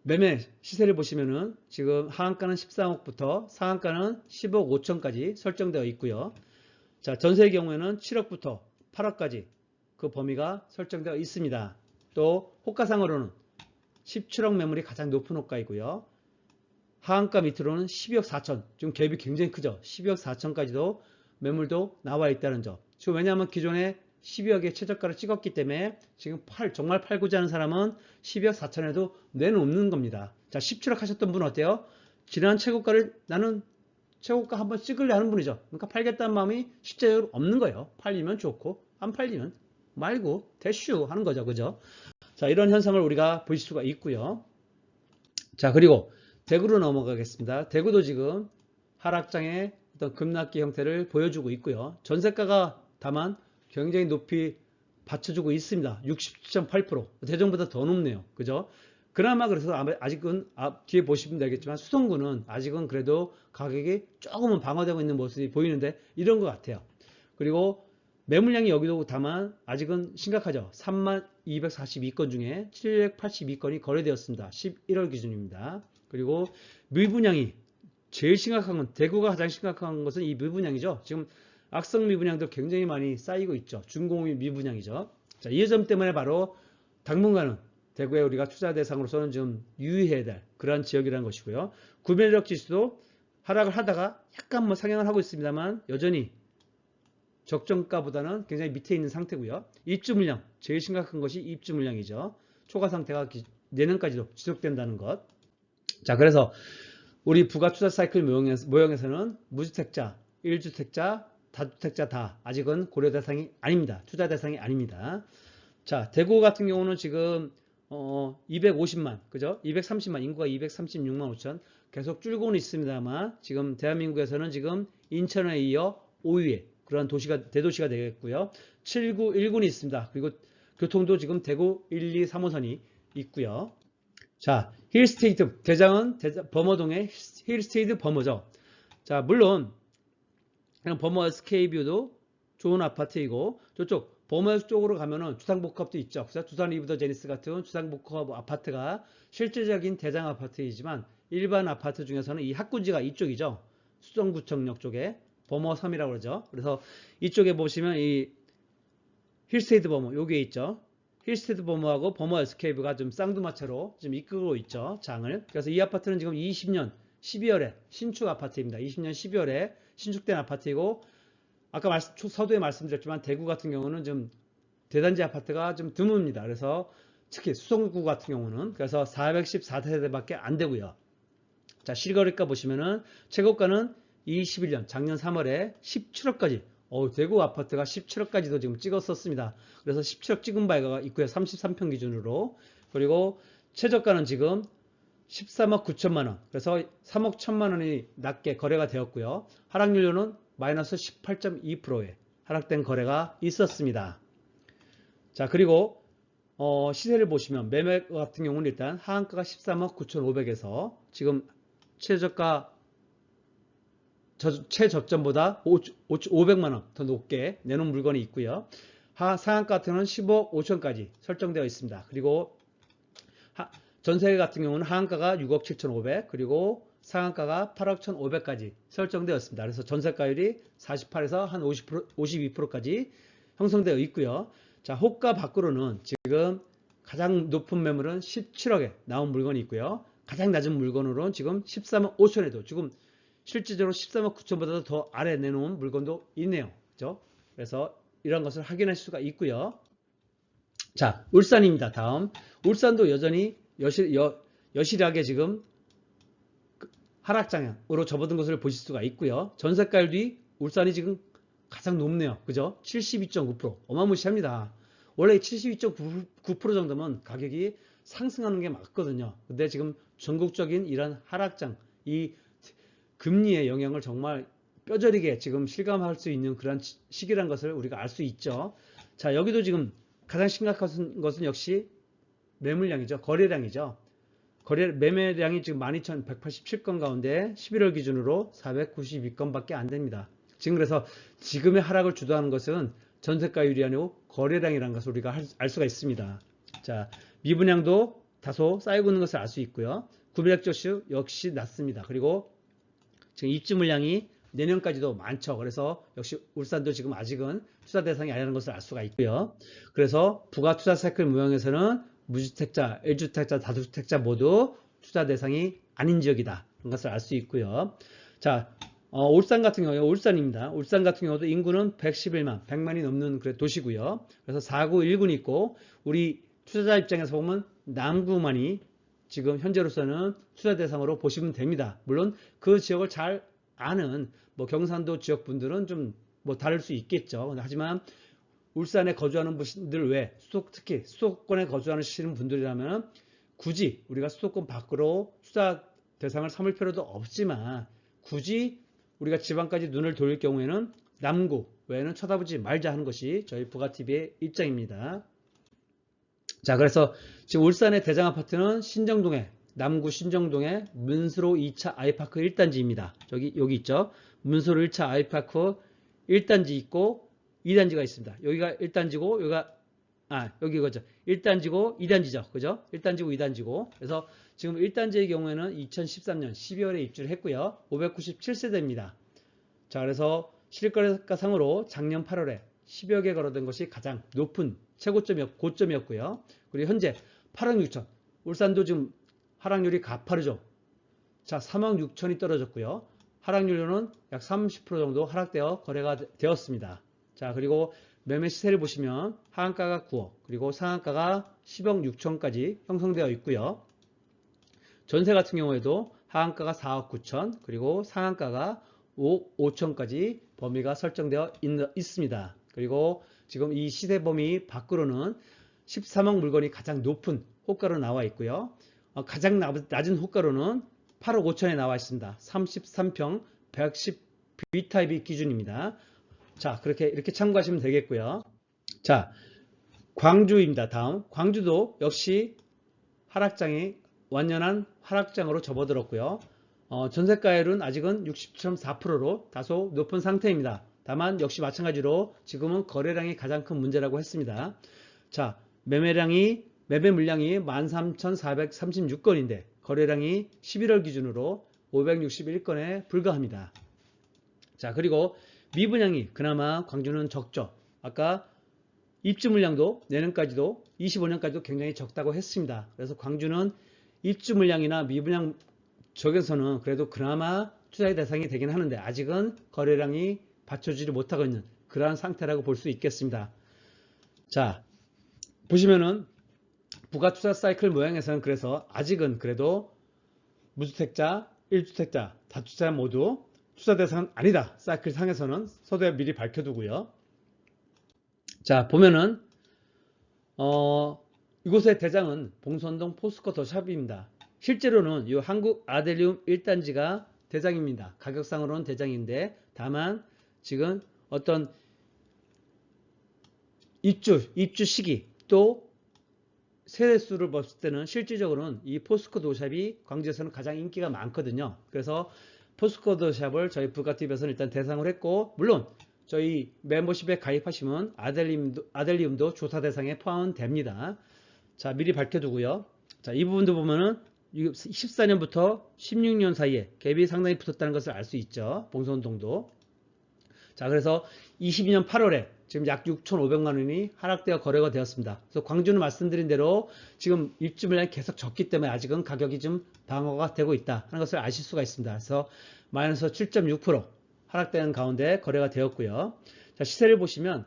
Speaker 1: 매매 시세를 보시면은 지금 하한가는 13억부터 상한가는 10억 5천까지 설정되어 있고요. 자, 전세의 경우에는 7억부터 8억까지 그 범위가 설정되어 있습니다. 또 호가상으로는 17억 매물이 가장 높은 호가이고요. 하한가 밑으로는 12억 4천, 지금 갭이 굉장히 크죠. 12억 4천까지도 매물도 나와 있다는 점. 지금 왜냐하면 기존에 12억의 최저가를 찍었기 때문에 지금 정말 팔고자 하는 사람은 12억 4천에도 내놓는 겁니다. 자, 17억 하셨던 분 어때요? 지난 최고가를 나는 최고가 한번 찍으려 하는 분이죠. 그러니까 팔겠다는 마음이 실제로 없는 거예요. 팔리면 좋고 안 팔리면 말고 대슈 하는 거죠. 그죠? 자, 이런 현상을 우리가 볼 수가 있고요. 자, 그리고 대구로 넘어가겠습니다. 대구도 지금 하락장의 어떤 급락기 형태를 보여주고 있고요. 전세가가 다만 굉장히 높이 받쳐주고 있습니다. 67.8%. 대전보다 더 높네요. 그죠? 그나마 그래서 아직은 뒤에 보시면 알겠지만 수성구는 아직은 그래도 가격이 조금은 방어되고 있는 모습이 보이는데 이런 것 같아요. 그리고 매물량이 여기도 다만 아직은 심각하죠. 3242건 중에 782건이 거래되었습니다. 11월 기준입니다. 그리고 미분양이 제일 심각한 건, 대구가 가장 심각한 것은 이 미분양이죠. 지금 악성 미분양도 굉장히 많이 쌓이고 있죠. 준공업 미분양이죠. 자, 이 점 때문에 바로 당분간은 대구에 우리가 투자 대상으로서는 좀 유의해야 될 그러한 지역이라는 것이고요. 구매력 지수도 하락을 하다가 약간 뭐 상향을 하고 있습니다만 여전히 적정가보다는 굉장히 밑에 있는 상태고요. 입주 물량, 제일 심각한 것이 입주 물량이죠. 초과 상태가 내년까지도 지속된다는 것. 자, 그래서 우리 부가투자 사이클 모형에서는 무주택자, 1주택자, 다주택자 다 아직은 고려 대상이 아닙니다. 투자 대상이 아닙니다. 자, 대구 같은 경우는 지금 250만, 그죠? 230만, 인구가 236만 5천 계속 줄고는 있습니다만 지금 대한민국에서는 지금 인천에 이어 5위에 그런 대도시가 되겠고요. 7919이 있습니다. 그리고 교통도 지금 대구 1, 2, 3호선이 있고요. 자, 힐스테이트 대장은 범어동의 힐스테이트 범어죠. 자, 물론 범어 SK뷰도 좋은 아파트이고 저쪽 범어 쪽으로 가면은 주상복합도 있죠. 두산 리브더 제니스 같은 주상복합 아파트가 실질적인 대장 아파트이지만 일반 아파트 중에서는 이 학구지가 이쪽이죠. 수성구청역 쪽에 범어 3이라고 그러죠. 그래서 이쪽에 보시면 이 힐스테이트 범어 여기에 있죠. 힐스테이트 범어하고 범어 SK뷰가 좀 쌍두마차로 지금 이끌고 있죠. 장을. 그래서 이 아파트는 지금 20년 12월에 신축 아파트입니다. 20년 12월에 신축된 아파트이고 아까 서두에 말씀드렸지만 대구 같은 경우는 좀 대단지 아파트가 좀 드뭅니다. 그래서 특히 수성구 같은 경우는 그래서 414세대밖에 안 되고요. 자, 실거래가 보시면은 최고가는 21년 작년 3월에 17억까지 대구 아파트가 17억까지도 지금 찍었었습니다. 그래서 17억 찍은 바가 있고요. 33평 기준으로. 그리고 최저가는 지금 13억 9천만 원. 그래서 3억 1천만 원이 낮게 거래가 되었고요. 하락률로는 마이너스 18.2%에 하락된 거래가 있었습니다. 자, 그리고 시세를 보시면 매매 같은 경우는 일단 하한가가 13억 9,500에서 지금 최저점보다 500만 원 더 높게 내놓은 물건이 있고요. 상한가 같은 경우는 10억 5천까지 설정되어 있습니다. 그리고 전세 같은 경우는 하한가가 6억 7,500 그리고 상한가가 8억 1,500까지 설정되었습니다. 그래서 전세가율이 48에서 한 50%, 52%까지 형성되어 있고요. 자, 호가 밖으로는 지금 가장 높은 매물은 17억에 나온 물건이 있고요. 가장 낮은 물건으로는 지금 13억 5천에도 지금 실질적으로 13억 9천보다도 더 아래 내놓은 물건도 있네요. 그죠? 그래서 이런 것을 확인할 수가 있고요. 자, 울산입니다. 다음. 울산도 여전히 여실하게 지금 하락장으로 접어든 것을 보실 수가 있고요. 전세가율이 울산이 지금 가장 높네요. 그죠? 72.9%. 어마무시합니다. 원래 72.9% 정도면 가격이 상승하는 게 맞거든요. 근데 지금 전국적인 이런 하락장, 이 금리의 영향을 정말 뼈저리게 지금 실감할 수 있는 그런 시기란 것을 우리가 알 수 있죠. 자, 여기도 지금 가장 심각한 것은 역시 매물량이죠. 거래량이죠. 매매량이 지금 12,187건 가운데 11월 기준으로 492건밖에 안 됩니다. 지금 그래서 지금의 하락을 주도하는 것은 전세가율이 아니고 거래량이라는 것을 우리가 알 수가 있습니다. 자, 미분양도 다소 쌓이고 있는 것을 알 수 있고요. 구매력 지수 역시 낮습니다. 그리고 지금 입주 물량이 내년까지도 많죠. 그래서 역시 울산도 지금 아직은 투자 대상이 아니라는 것을 알 수가 있고요. 그래서 부가 투자 사이클 모형에서는 무주택자, 1주택자, 다주택자 모두 투자 대상이 아닌 지역이다. 그런 것을 알 수 있고요. 자, 울산 같은 경우에 울산입니다. 울산 같은 경우도 인구는 111만, 100만이 넘는 도시고요. 그래서 4구, 1군이 있고 우리 투자자 입장에서 보면 남구만이 지금 현재로서는 투자 대상으로 보시면 됩니다. 물론 그 지역을 잘 아는 뭐 경상도 지역 분들은 좀 뭐 다를 수 있겠죠. 하지만 울산에 거주하는 분들 외에 특히 수도권에 거주하시는 분들이라면 굳이 우리가 수도권 밖으로 투자 대상을 삼을 필요도 없지만 굳이 우리가 지방까지 눈을 돌릴 경우에는 남구 외에는 쳐다보지 말자 하는 것이 저희 부가TV의 입장입니다. 자, 그래서 지금 울산의 대장 아파트는 신정동에 남구 신정동에 문수로 2차 아이파크 1단지입니다. 여기 있죠. 문수로 1차 아이파크 1단지 있고 2단지가 있습니다. 여기가 1단지고 여기 그죠. 1단지고 2단지죠. 그죠? 1단지고 2단지고. 그래서 지금 1단지의 경우에는 2013년 12월에 입주를 했고요. 597세대입니다. 자, 그래서 실거래가상으로 작년 8월에 10여 개 거래된 것이 가장 높은 고점이었고요. 그리고 현재 8억 6천. 울산도 지금 하락률이 가파르죠. 자, 3억 6천이 떨어졌고요. 하락률로는 약 30% 정도 하락되어 거래가 되었습니다. 자, 그리고 매매 시세를 보시면 하한가가 9억, 그리고 상한가가 10억 6천까지 형성되어 있고요. 전세 같은 경우에도 하한가가 4억 9천, 그리고 상한가가 5억 5천까지 범위가 설정되어 있습니다. 그리고 지금 이 시세 범위 밖으로는 13억 물건이 가장 높은 호가로 나와 있고요. 가장 낮은 호가로는 8억 5천에 나와 있습니다. 33평 110B타입이 기준입니다. 자, 이렇게 참고하시면 되겠고요. 자, 광주입니다. 다음. 광주도 역시 하락장이 완연한 하락장으로 접어들었고요. 전세가율은 아직은 60.4%로 다소 높은 상태입니다. 다만 역시 마찬가지로 지금은 거래량이 가장 큰 문제라고 했습니다. 자, 매매 물량이 13,436건인데 거래량이 11월 기준으로 561건에 불과합니다. 자, 그리고 미분양이 그나마 광주는 적죠. 아까 입주 물량도 내년까지도 25년까지도 굉장히 적다고 했습니다. 그래서 광주는 입주 물량이나 미분양 쪽에서는 그래도 그나마 투자의 대상이 되긴 하는데 아직은 거래량이 받쳐주지 못하고 있는 그러한 상태라고 볼 수 있겠습니다. 자, 보시면은 부가투자 사이클 모양에서는 그래서 아직은 그래도 무주택자, 1주택자, 다주택자 모두 투자 대상은 아니다. 사이클 상에서는 서두에 미리 밝혀두고요. 자, 보면은 이곳의 대장은 봉선동 포스코 더샵입니다. 실제로는 이 한국 아델리움 1단지가 대장입니다. 가격상으로는 대장인데 다만 지금 어떤 입주 시기 또 세대수를 봤을 때는 실질적으로는 이 포스코 더샵이 광주에서는 가장 인기가 많거든요. 그래서 포스코 더샵을 저희 부가TV에서는 일단 대상을 했고 물론 저희 멤버십에 가입하시면 아델리움도 조사 대상에 포함됩니다. 자, 미리 밝혀두고요. 자, 이 부분도 보면은 14년부터 16년 사이에 갭이 상당히 붙었다는 것을 알 수 있죠. 봉선동도. 자, 그래서 22년 8월에 지금 약 6,500만 원이 하락되어 거래가 되었습니다. 그래서 광주는 말씀드린 대로 지금 입주 물량이 계속 적기 때문에 아직은 가격이 좀 방어가 되고 있다 하는 것을 아실 수가 있습니다. 그래서 마이너스 7.6% 하락되는 가운데 거래가 되었고요. 자, 시세를 보시면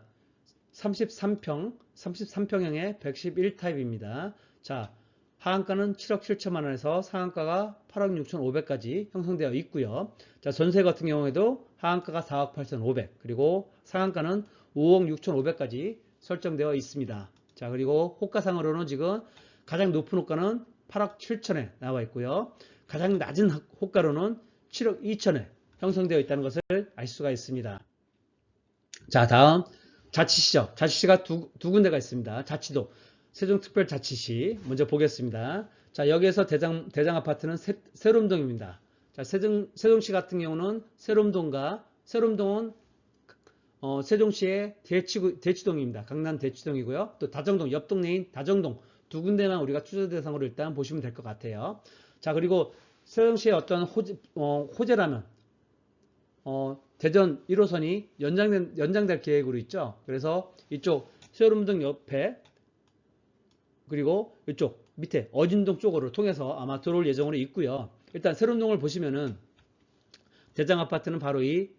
Speaker 1: 33평형의 111타입입니다. 자, 하한가는 7억 7천만 원에서 상한가가 8억 6,500까지 형성되어 있고요. 자, 전세 같은 경우에도 하한가가 4억 8,500 그리고 상한가는 5억 6,500까지 설정되어 있습니다. 자, 그리고 호가상으로는 지금 가장 높은 호가는 8억 7천에 나와 있고요. 가장 낮은 호가로는 7억 2천에 형성되어 있다는 것을 알 수가 있습니다. 자, 다음 자치시죠. 자치시가 두 군데가 있습니다. 자치도 세종특별자치시 먼저 보겠습니다. 자, 여기에서 대장 아파트는 세롬동입니다. 자, 세종시 같은 경우는 세롬동은 세종시의 대치동입니다. 강남 대치동이고요. 또 다정동, 옆 동네인 다정동 두 군데만 우리가 투자 대상으로 일단 보시면 될 것 같아요. 자, 그리고 세종시의 어떤 호재라면 대전 1호선이 연장될 계획으로 있죠. 그래서 이쪽 세월음동 옆에 그리고 이쪽 밑에 어진동 쪽으로 통해서 아마 들어올 예정으로 있고요. 일단 세월음동을 보시면은 대장 아파트는 바로 이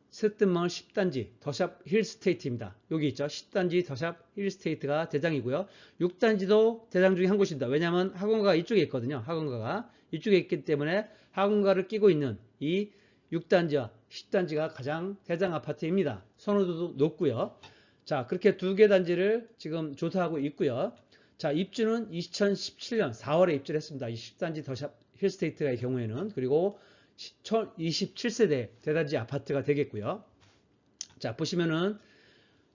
Speaker 1: 세뜬마을 10단지 더샵 힐스테이트입니다. 여기 있죠. 10단지 더샵 힐스테이트가 대장이고요. 6단지도 대장 중에 한 곳입니다. 왜냐하면 학원가가 이쪽에 있거든요. 학원가가 이쪽에 있기 때문에 학원가를 끼고 있는 이 6단지와 10단지가 가장 대장 아파트입니다. 선호도도 높고요. 자, 그렇게 두 개 단지를 지금 조사하고 있고요. 자, 입주는 2017년 4월에 입주를 했습니다. 이 10단지 더샵 힐스테이트의 경우에는. 그리고 27세대 대단지 아파트가 되겠고요. 자, 보시면은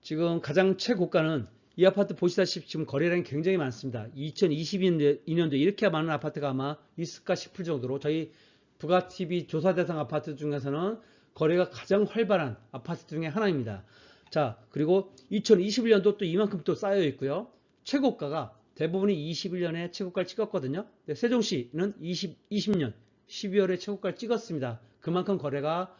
Speaker 1: 지금 가장 최고가는 이 아파트 보시다시피 지금 거래량이 굉장히 많습니다. 2022년도에 이렇게 많은 아파트가 아마 있을까 싶을 정도로 저희 부가TV 조사 대상 아파트 중에서는 거래가 가장 활발한 아파트 중에 하나입니다. 자, 그리고 2021년도 또 이만큼 또 쌓여 있고요. 최고가가 대부분이 21년에 최고가를 찍었거든요. 세종시는 20년 12월에 최고가를 찍었습니다. 그만큼 거래가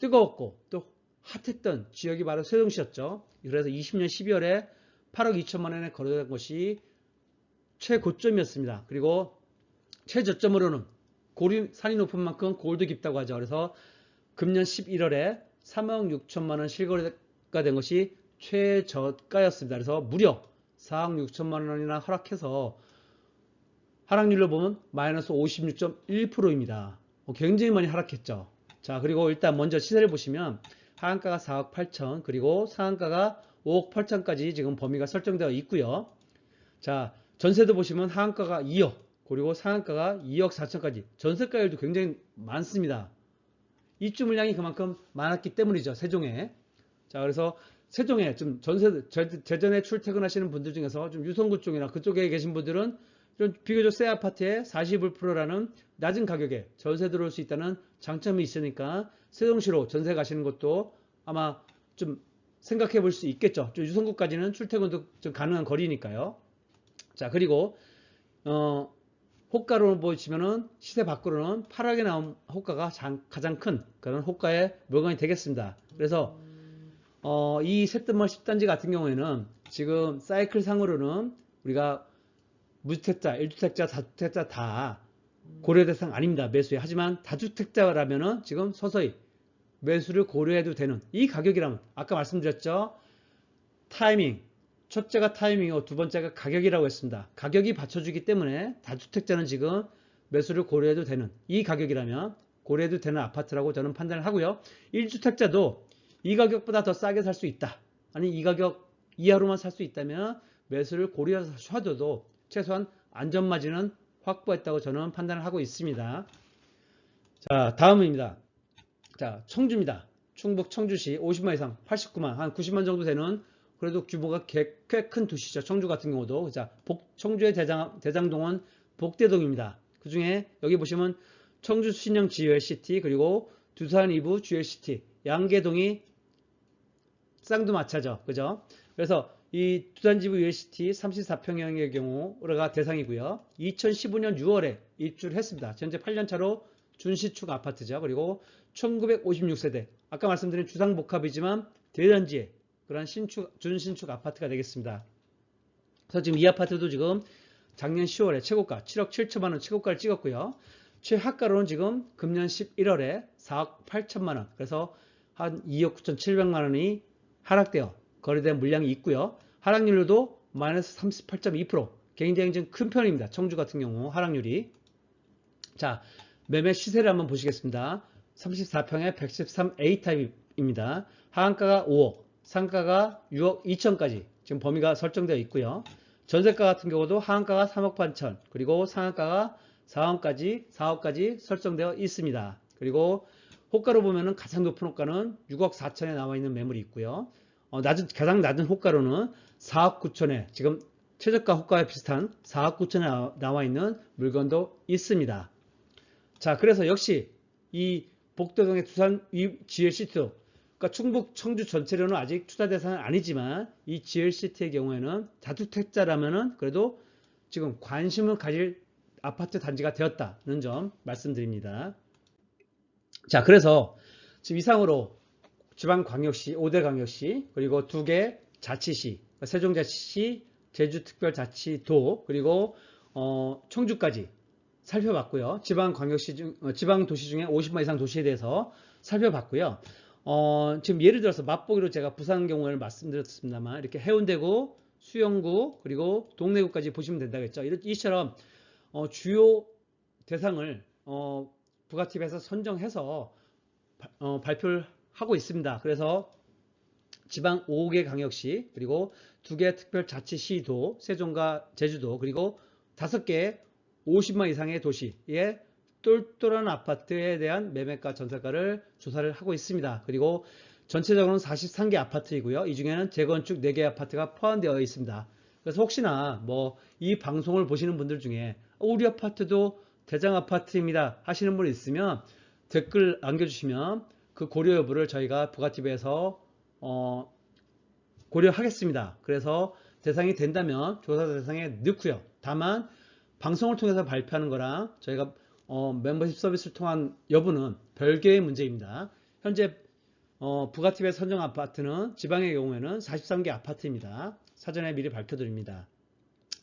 Speaker 1: 뜨거웠고 또 핫했던 지역이 바로 세종시였죠. 그래서 20년 12월에 8억 2천만 원에 거래된 것이 최고점이었습니다. 그리고 최저점으로는 산이 높은 만큼 골도 깊다고 하죠. 그래서 금년 11월에 3억 6천만 원 실거래가 된 것이 최저가였습니다. 그래서 무려 4억 6천만 원이나 하락해서 하락률로 보면 마이너스 56.1%입니다. 굉장히 많이 하락했죠. 자, 그리고 일단 먼저 시세를 보시면 하한가가 4억 8천, 그리고 상한가가 5억 8천까지 지금 범위가 설정되어 있고요. 자, 전세도 보시면 하한가가 2억, 그리고 상한가가 2억 4천까지. 전세가율도 굉장히 많습니다. 입주 물량이 그만큼 많았기 때문이죠. 세종에. 자, 그래서 세종에 좀 재전에 출퇴근하시는 분들 중에서 좀 유성구 쪽이나 그쪽에 계신 분들은 좀 비교적 새 아파트에 41%라는 낮은 가격에 전세 들어올 수 있다는 장점이 있으니까 세종시로 전세 가시는 것도 아마 좀 생각해 볼 수 있겠죠. 좀 유성구까지는 출퇴근도 좀 가능한 거리니까요. 자, 그리고 호가로 보시면은 시세 밖으로는 8억에 나온 호가가 가장 큰 그런 호가의 물건이 되겠습니다. 그래서 이 새뜸마을 10단지 같은 경우에는 지금 사이클 상으로는 우리가 무주택자, 1주택자, 다주택자 다 고려 대상 아닙니다. 매수에. 하지만 다주택자라면은 지금 서서히 매수를 고려해도 되는 이 가격이라면 아까 말씀드렸죠. 타이밍. 첫째가 타이밍이고 두 번째가 가격이라고 했습니다. 가격이 받쳐주기 때문에 다주택자는 지금 매수를 고려해도 되는 이 가격이라면 고려해도 되는 아파트라고 저는 판단을 하고요. 1주택자도 이 가격보다 더 싸게 살 수 있다. 아니 이 가격 이하로만 살 수 있다면 매수를 고려하셔도 최소한 안전마진은 확보했다고 저는 판단을 하고 있습니다. 자, 다음입니다. 자, 청주입니다. 충북 청주시 50만 이상 89만 한 90만 정도 되는 그래도 규모가 꽤 큰 도시죠. 청주 같은 경우도. 자, 청주의 대장동은 복대동입니다. 그 중에 여기 보시면 청주 신형 GULCT 그리고 두산 이부 GULCT 양계동이 쌍두마차죠. 그죠? 그래서 이 두산지부 ULCT 34평형의 경우가 대상이고요. 2015년 6월에 입주를 했습니다. 현재 8년차로 준시축 아파트죠. 그리고 1956세대 아까 말씀드린 주상복합이지만 대단지의 그런 준신축 아파트가 되겠습니다. 그래서 지금 이 아파트도 지금 작년 10월에 최고가 7억 7천만 원 최고가를 찍었고요. 최하가로는 지금 금년 11월에 4억 8천만 원 그래서 한 2억 9천7백만 원이 하락되어 거래된 물량이 있고요. 하락률도 마이너스 38.2% 굉장히 좀 큰 편입니다. 청주 같은 경우 하락률이. 자, 매매 시세를 한번 보시겠습니다. 34평에 113A 타입입니다. 하한가가 5억, 상가가 6억 2천까지 지금 범위가 설정되어 있고요. 전세가 같은 경우도 하한가가 3억 8천 그리고 상한가가 4억까지 설정되어 있습니다. 그리고 호가로 보면은 가장 높은 호가는 6억 4천에 나와 있는 매물이 있고요. 가장 낮은 호가로는 4억 9천에 지금 최저가 호가에 비슷한 4억 9천에 나와 있는 물건도 있습니다. 자, 그래서 역시 이 복도동의 두산 GLCT도 그러니까 충북 청주 전체로는 아직 투자 대상은 아니지만 이 GLCT의 경우에는 다주택자라면은 그래도 지금 관심을 가질 아파트 단지가 되었다는 점 말씀드립니다. 자, 그래서 지금 이상으로 지방광역시, 5대 광역시, 그리고 2개 자치시, 세종자치시, 제주특별자치도, 그리고 청주까지 살펴봤고요. 지방도시 중에 50만 이상 도시에 대해서 살펴봤고요. 지금 예를 들어서 맛보기로 제가 부산 경우를 말씀드렸습니다만, 이렇게 해운대구, 수영구, 그리고 동래구까지 보시면 된다겠죠. 이처럼 주요 대상을 부가TV에서 선정해서 발표를 하고 있습니다. 그래서 지방 5개 광역시, 그리고 2개 특별자치시도, 세종과 제주도, 그리고 5개 50만 이상의 도시의 똘똘한 아파트에 대한 매매가 전세가를 조사를 하고 있습니다. 그리고 전체적으로는 43개 아파트이고요. 이 중에는 재건축 4개 아파트가 포함되어 있습니다. 그래서 혹시나 이 방송을 보시는 분들 중에 우리 아파트도 대장 아파트입니다 하시는 분 있으면 댓글 남겨주시면 그 고려 여부를 저희가 부가TV에서 고려하겠습니다. 그래서 대상이 된다면 조사 대상에 넣고요. 다만 방송을 통해서 발표하는 거랑 저희가 멤버십 서비스를 통한 여부는 별개의 문제입니다. 현재 부가TV에 선정 아파트는 지방의 경우에는 43개 아파트입니다. 사전에 미리 밝혀드립니다.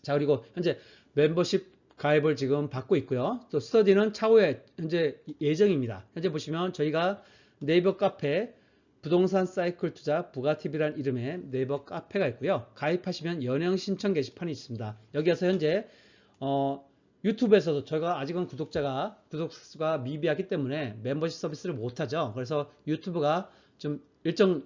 Speaker 1: 자, 그리고 현재 멤버십 가입을 지금 받고 있고요. 또 스터디는 차후에 현재 예정입니다. 현재 보시면 저희가 네이버 카페 부동산 사이클 투자 부가TV라는 이름의 네이버 카페가 있고요. 가입하시면 연행 신청 게시판이 있습니다. 여기에서 현재 유튜브에서도 저희가 아직은 구독수가 미비하기 때문에 멤버십 서비스를 못하죠. 그래서 유튜브가 좀 일정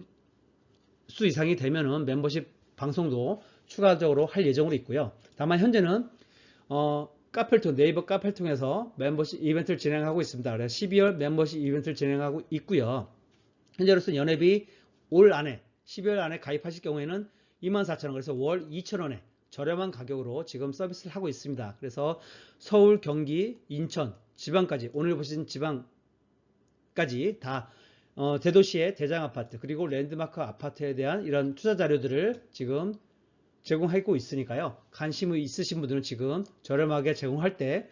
Speaker 1: 수 이상이 되면은 멤버십 방송도 추가적으로 할 예정으로 있고요. 다만 현재는 네이버 카페를 통해서 멤버십 이벤트를 진행하고 있습니다. 그래서 12월 멤버십 이벤트를 진행하고 있고요. 현재로서 연회비 올 안에 12월 안에 가입하실 경우에는 24,000원, 그래서 월 2,000원에 저렴한 가격으로 지금 서비스를 하고 있습니다. 그래서 서울, 경기, 인천, 지방까지, 오늘 보신 지방까지 다 대도시의 대장 아파트 그리고 랜드마크 아파트에 대한 이런 투자 자료들을 지금 제공하고 있으니까요. 관심이 있으신 분들은 지금 저렴하게 제공할 때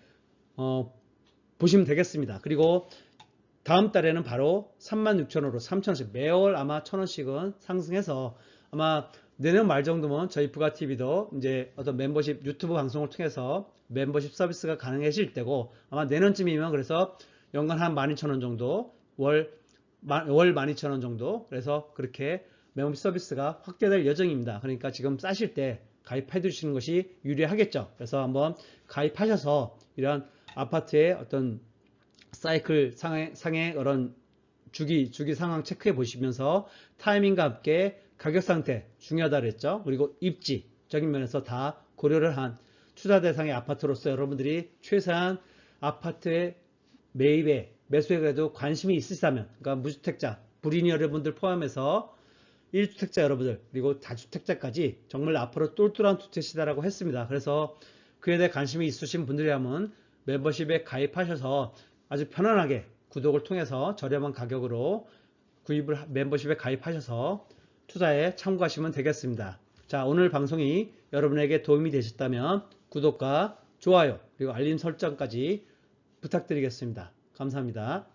Speaker 1: 보시면 되겠습니다. 그리고 다음 달에는 바로 36,000원으로 3,000원씩 매월 아마 1,000원씩은 상승해서 아마 내년 말 정도면 저희 부가TV도 이제 어떤 멤버십 유튜브 방송을 통해서 멤버십 서비스가 가능해질 때고 아마 내년쯤이면 그래서 연간 한 12,000원 정도 월 12,000원 정도 그래서 그렇게 멤버십 서비스가 확대될 예정입니다. 그러니까 지금 싸실 때 가입해 두시는 것이 유리하겠죠. 그래서 한번 가입하셔서 이런 아파트의 어떤 사이클 상의 그런 주기 상황 체크해 보시면서 타이밍과 함께 가격 상태 중요하다 그랬죠. 그리고 입지적인 면에서 다 고려를 한 투자 대상의 아파트로서 여러분들이 최소한 아파트의 매입에 매수에 그래도 관심이 있으시다면 그러니까 무주택자, 불인이 여러분들 포함해서 1주택자 여러분들 그리고 다주택자까지 정말 앞으로 똘똘한 투자 시대라고 했습니다. 그래서 그에 대해 관심이 있으신 분들이라면 멤버십에 가입하셔서 아주 편안하게 구독을 통해서 저렴한 가격으로 멤버십에 가입하셔서 투자에 참고하시면 되겠습니다. 자, 오늘 방송이 여러분에게 도움이 되셨다면 구독과 좋아요 그리고 알림 설정까지 부탁드리겠습니다. 감사합니다.